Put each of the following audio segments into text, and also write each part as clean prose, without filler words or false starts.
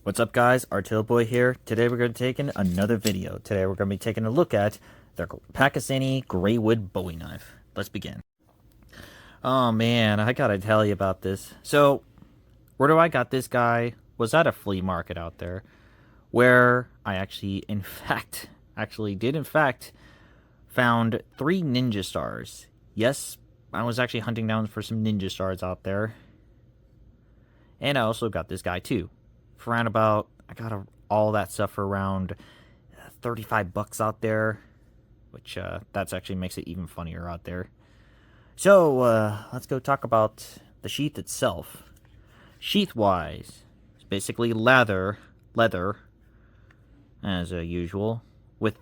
What's up, guys? Artil Boy here. Today we're going to take in another video. Today we're going to be taking a look at the Pakistani Greywood Bowie knife. Let's begin. Oh man, I gotta tell you about this. So, where do I got this guy? Was at a flea market out there, where I actually did in fact found 3 ninja stars. Yes, I was actually hunting down for some ninja stars out there, and I also got this guy too. For around about, I got all that stuff for around 35 bucks out there, which that's actually makes it even funnier out there. So let's go talk about the sheath itself. Sheath wise, it's basically leather as usual, with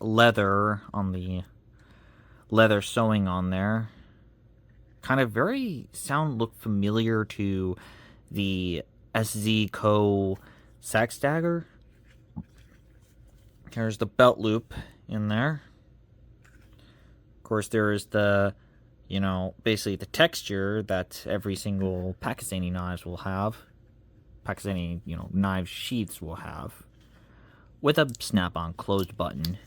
leather on the leather sewing on there. Kind of look familiar to the SZ Co. sax dagger. There's the belt loop in there. Of course, there is the, basically the texture that every single Pakistani knives will have. Pakistani, knife sheaths will have. With a snap-on closed button.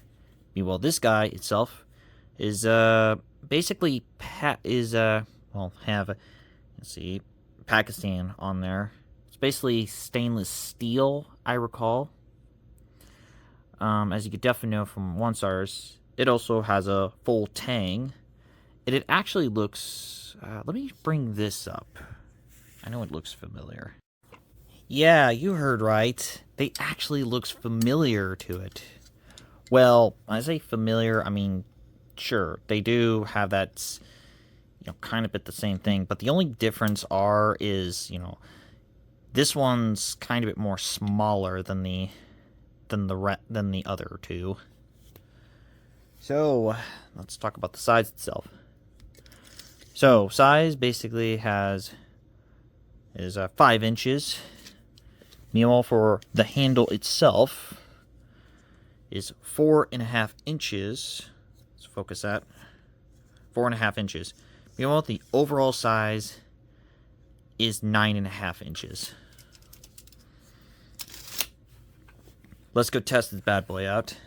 Meanwhile, this guy itself is, basically, let's see, Pakistan on there. It's basically stainless steel, I recall. As you could definitely know from one stars, it also has a full tang. It actually looks. Let me bring this up. I know it looks familiar. Yeah, you heard right. They actually looks familiar to it. Well, when I say familiar, I mean, sure, they do have that, kind of bit the same thing, but the only difference is, this one's kind of a bit more smaller than the other two. So, let's talk about the size itself. So, size basically is 5 inches. Meanwhile, for the handle itself is 4.5 inches. Let's focus that. 4.5 inches. Meanwhile, the overall size is 9.5 inches. Let's go test this bad boy out.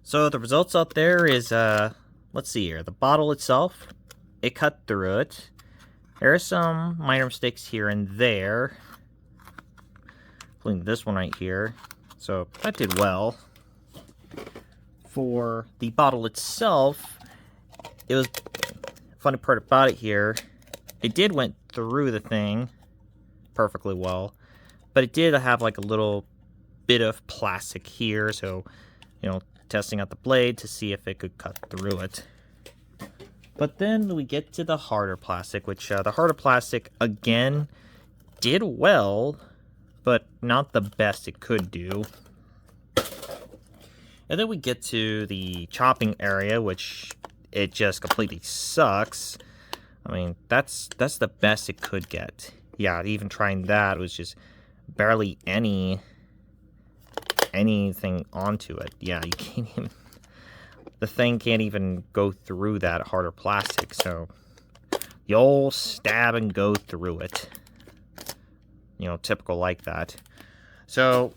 So the results out there is, let's see here. The bottle itself, it cut through it. There are some minor mistakes here and there, including this one right here. So that did well. For the bottle itself, it was funny part about it here. It did went through the thing perfectly well, but it did have like a little bit of plastic here, so testing out the blade to see if it could cut through it. But then we get to the harder plastic, which the harder plastic again did well, but not the best it could do. And then we get to the chopping area, which it just completely sucks. I mean, that's the best it could get. Yeah, even trying that was just barely anything onto it. Yeah, you can't even... The thing can't even go through that harder plastic, so the old stab and go through it. Typical like that. So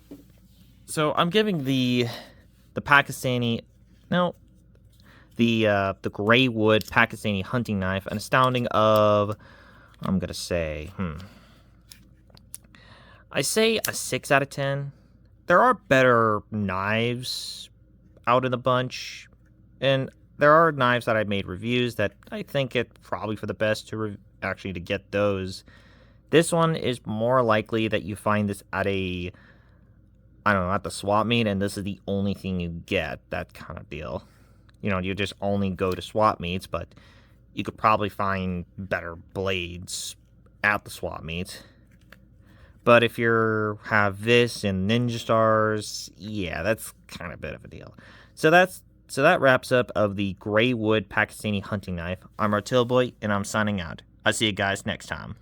I'm giving the Pakistani, no, the gray wood Pakistani hunting knife an astounding of, I'm gonna say, I say a 6 out of 10. There are better knives out in the bunch, and there are knives that I've made reviews that I think it's probably for the best to actually to get those. This one is more likely that you find this at a, I don't know, at the swap meet, and this is the only thing you get, that kind of deal. You just only go to swap meets, but you could probably find better blades at the swap meet. But if you have this and Ninja Stars, yeah, that's kind of a bit of a deal. So that wraps up of the gray wood Pakistani hunting knife. I'm Boy, and I'm signing out. I'll see you guys next time.